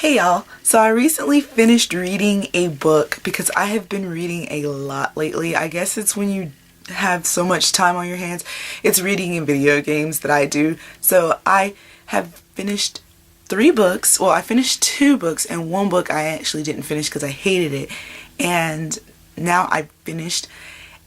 Hey y'all, so I recently finished reading a book because I have been reading a lot lately. I guess it's when you have so much time on your hands. It's reading in video games that I do. So I have finished 3 books. Well, I finished 2 books and 1 book I actually didn't finish because I hated it. And now I finished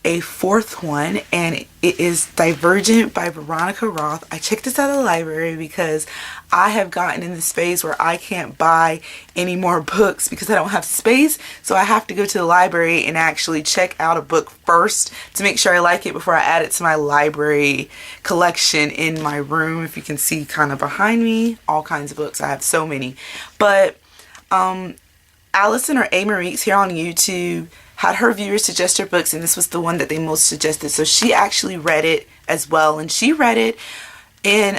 a 4th one, and it is Divergent by Veronica Roth. I checked this out of the library because I have gotten in this phase where I can't buy any more books because I don't have space, so I have to go to the library and actually check out a book first to make sure I like it before I add it to my library collection in my room. If you can see kind of behind me, all kinds of books. I have so many. But Allison or amarixe here on YouTube had her viewers suggest her books, and this was the one that they most suggested. So she actually read it as well, and she read it in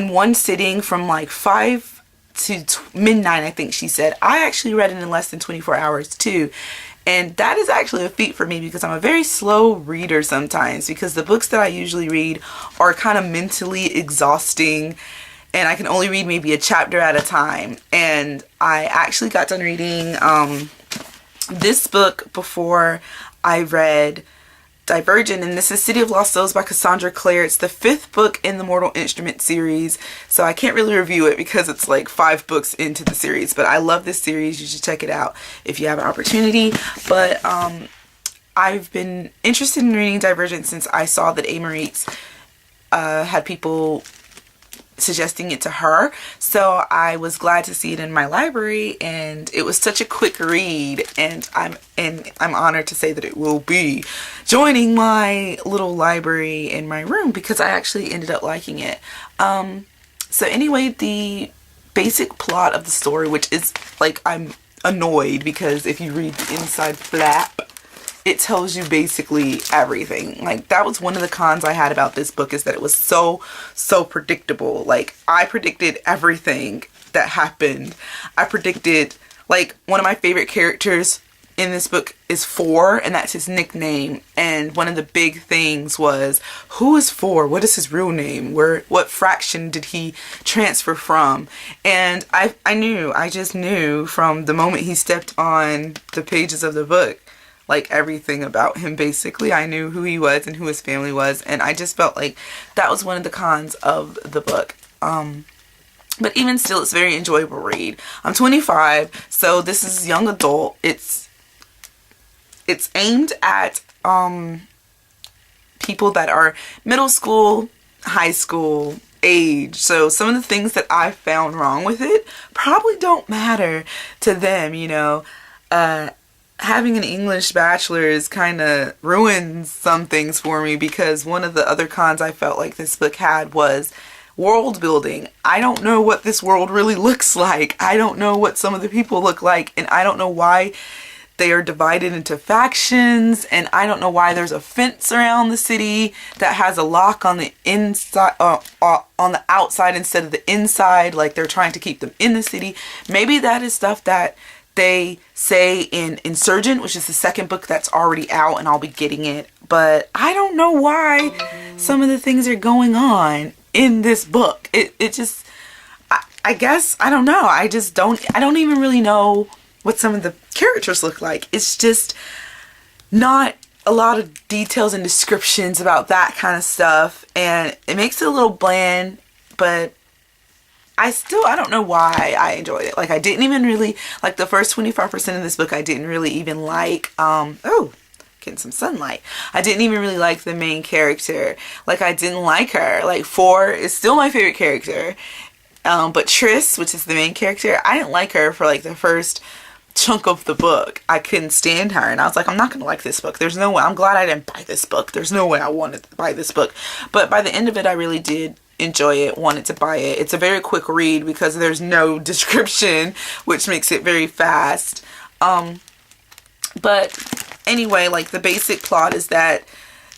one sitting from like 5 to midnight, I think she said. I actually read it in less than 24 hours too. And that is actually a feat for me because I'm a very slow reader sometimes, because the books that I usually read are kind of mentally exhausting and I can only read maybe a chapter at a time. And I actually got done reading this book before I read Divergent, and this is City of Lost Souls by Cassandra Clare. It's the 5th book in the Mortal Instrument series, so I can't really review it because it's like 5 books into the series, but I love this series. You should check it out if you have an opportunity. But I've been interested in reading Divergent since I saw that amarixe had people suggesting it to her, so I was glad to see it in my library, and it was such a quick read, and I'm honored to say that it will be joining my little library in my room because I actually ended up liking it. So anyway, the basic plot of the story, which is like, I'm annoyed because if you read the inside flap, it tells you basically everything. Like, that was one of the cons I had about this book, is that it was so predictable. Like, I predicted everything that happened. I predicted, like, one of my favorite characters in this book is Four, and that's his nickname. And one of the big things was, who is Four? What is his real name? What fraction did he transfer from? And I just knew from the moment he stepped on the pages of the book, like, everything about him basically. I knew who he was and who his family was, and I just felt like that was one of the cons of the book. But even still, it's a very enjoyable read. I'm 25, so this is young adult. It's aimed at people that are middle school, high school age. So some of the things that I found wrong with it probably don't matter to them, you know. Having an English bachelor's kind of ruins some things for me, because one of the other cons I felt like this book had was world building. I don't know what this world really looks like. I don't know what some of the people look like, and I don't know why they are divided into factions, and I don't know why there's a fence around the city that has a lock on the inside, on the outside instead of the inside, like they're trying to keep them in the city. Maybe that is stuff that they say in Insurgent, which is the 2nd book that's already out, and I'll be getting it. But I don't know why some of the things are going on in this book. It just, I guess, I don't know. I don't even really know what some of the characters look like. It's just not a lot of details and descriptions about that kind of stuff, and it makes it a little bland, but I don't know why I enjoyed it. Like, I didn't even really, like, the first 25% of this book I didn't really even like. Oh, getting some sunlight. I didn't even really like the main character. Like, I didn't like her. Like, Four is still my favorite character. But Triss, which is the main character, I didn't like her for, like, the first chunk of the book. I couldn't stand her, and I was like, I'm not gonna like this book. There's no way. I'm glad I didn't buy this book. There's no way I wanted to buy this book. But by the end of it, I really did enjoy it, wanted to buy it. It's a very quick read because there's no description, which makes it very fast. But anyway, like, the basic plot is that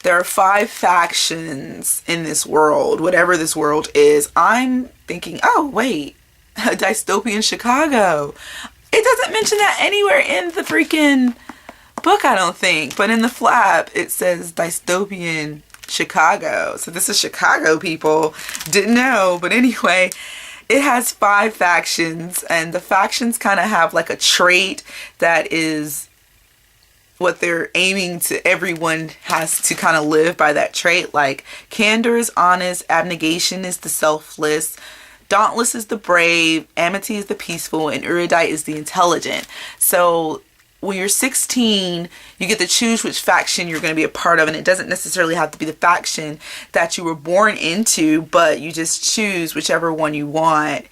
there are 5 factions in this world, whatever this world is. I'm thinking, oh wait, a dystopian Chicago. It doesn't mention that anywhere in the freaking book, I don't think, but in the flap it says dystopian Chicago. So this is Chicago, people. Didn't know. But anyway, it has 5 factions, and the factions kind of have like a trait that is what they're aiming to. Everyone has to kind of live by that trait. Like candor is honest, abnegation is the selfless, dauntless is the brave, amity is the peaceful, and erudite is the intelligent. So when you're 16, you get to choose which faction you're going to be a part of, and it doesn't necessarily have to be the faction that you were born into, but you just choose whichever one you want.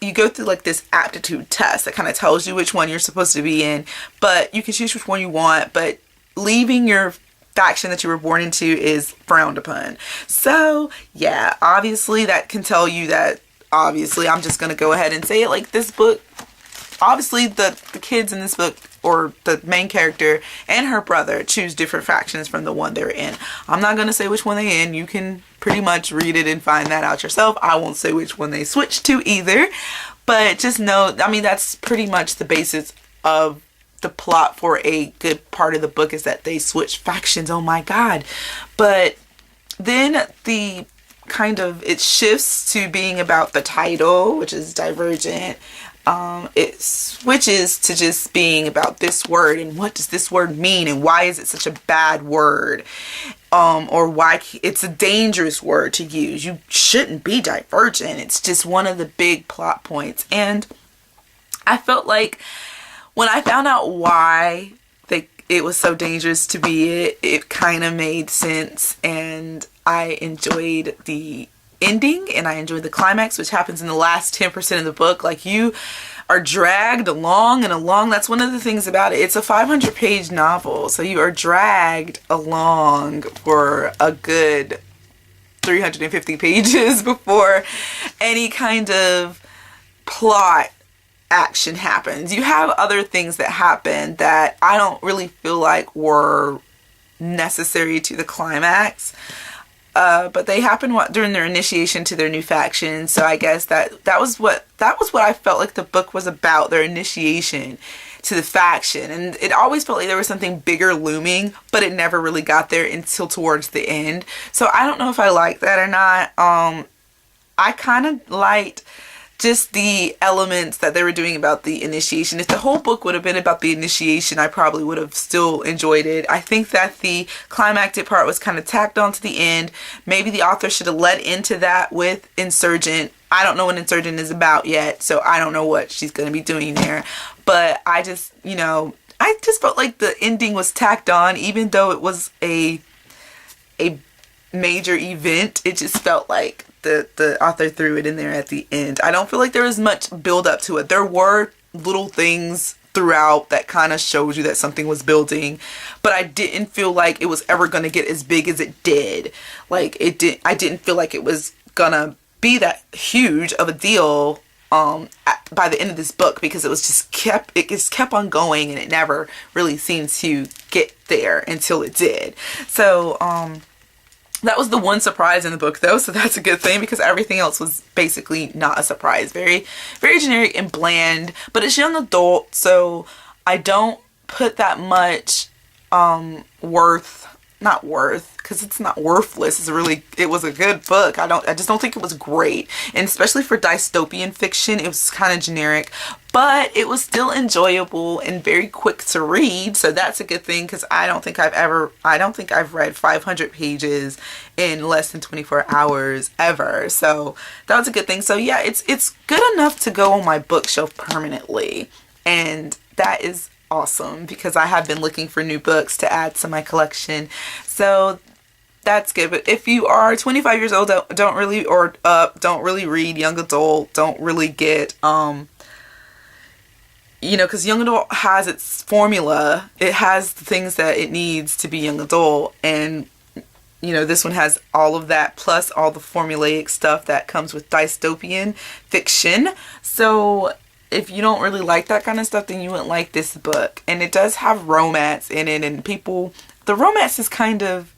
You go through like this aptitude test that kind of tells you which one you're supposed to be in, but you can choose which one you want, but leaving your faction that you were born into is frowned upon. So yeah, obviously that can tell you that, obviously, I'm just going to go ahead and say it, like this book, obviously the kids in this book, or the main character and her brother, choose different factions from the one they're in. I'm not going to say which one they're in. You can pretty much read it and find that out yourself. I won't say which one they switch to either. But just know, I mean, that's pretty much the basis of the plot for a good part of the book, is that they switch factions. Oh my god. But then it shifts to being about the title, which is Divergent. It switches to just being about this word and what does this word mean and why is it such a bad word, or why it's a dangerous word to use. You shouldn't be divergent. It's just one of the big plot points. And I felt like when I found out why it was so dangerous to be it kind of made sense, and I enjoyed the ending and I enjoyed the climax, which happens in the last 10% of the book. Like, you are dragged along and along. That's one of the things about it. It's a 500-page novel, so you are dragged along for a good 350 pages before any kind of plot action happens. You have other things that happen that I don't really feel like were necessary to the climax. But they happen during their initiation to their new faction. So I guess that was what I felt like the book was about, their initiation to the faction. And it always felt like there was something bigger looming, but it never really got there until towards the end. So I don't know if I like that or not. I kind of liked just the elements that they were doing about the initiation. If the whole book would have been about the initiation, I probably would have still enjoyed it. I think that the climactic part was kind of tacked on to the end. Maybe the author should have led into that with Insurgent. I don't know what Insurgent is about yet, so I don't know what she's going to be doing there. But I just felt like the ending was tacked on, even though it was a major event. It just felt like the author threw it in there at the end. I don't feel like there was much build up to it. There were little things throughout that kind of showed you that something was building, but I didn't feel like it was ever going to get as big as it did. Like, I didn't feel like it was gonna be that huge of a deal by the end of this book, because it just kept on going, and it never really seemed to get there until it did. So that was the one surprise in the book, though, so that's a good thing, because everything else was basically not a surprise. Very, very generic and bland, but it's young adult, so I don't put that much not worth, because it's not worthless. It was a good book. I just don't think it was great, and especially for dystopian fiction, it was kind of generic, but it was still enjoyable and very quick to read, so that's a good thing, because I don't think I've read 500 pages in less than 24 hours ever, so that was a good thing. So yeah, it's good enough to go on my bookshelf permanently, and that is awesome, because I have been looking for new books to add to my collection. So that's good. But if you are 25 years old, don't really read young adult, don't really get because young adult has its formula. It has the things that it needs to be young adult, and this one has all of that plus all the formulaic stuff that comes with dystopian fiction. So if you don't really like that kind of stuff, then you wouldn't like this book. And it does have romance in it, and the romance is kind of,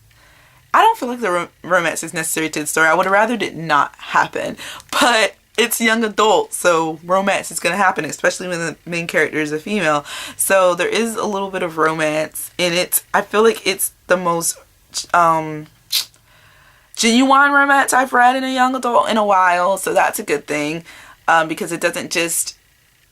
I don't feel like the romance is necessary to the story. I would have rather it not happen, but it's young adult, so romance is going to happen, especially when the main character is a female. So there is a little bit of romance in it. I feel like it's the most genuine romance I've read in a young adult in a while, so that's a good thing, because it doesn't just,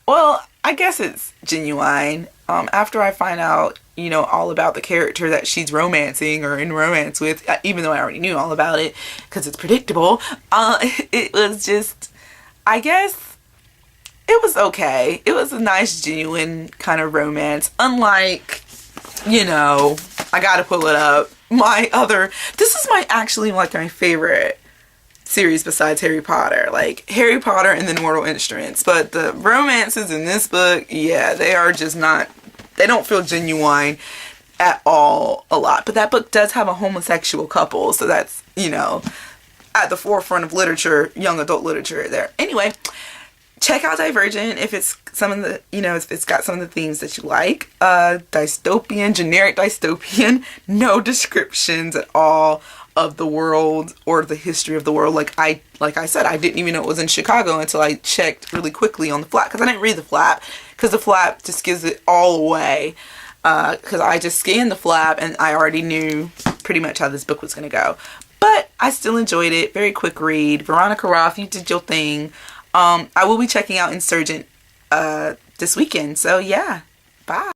well, I guess it's genuine. After I find out, you know, all about the character that she's romancing or in romance with, even though I already knew all about it because it's predictable, it was just, I guess it was okay. It was a nice, genuine kind of romance. Unlike, you know, I gotta pull it up. This is actually like my favorite series besides Harry Potter. Like Harry Potter and then Mortal Instruments. But the romances in this book, yeah, they are just not, they don't feel genuine at all a lot. But that book does have a homosexual couple, so that's, you know, at the forefront of literature, young adult literature there. Anyway, check out Divergent if it's some of the, you know, if it's got some of the themes that you like. Dystopian, generic dystopian, no descriptions at all of the world or the history of the world. Like I said, I didn't even know it was in Chicago until I checked really quickly on the flap, because I didn't read the flap, because the flap just gives it all away. Because I just scanned the flap and I already knew pretty much how this book was going to go. But I still enjoyed it. Very quick read. Veronica Roth, you did your thing. I will be checking out Insurgent this weekend. So yeah, bye.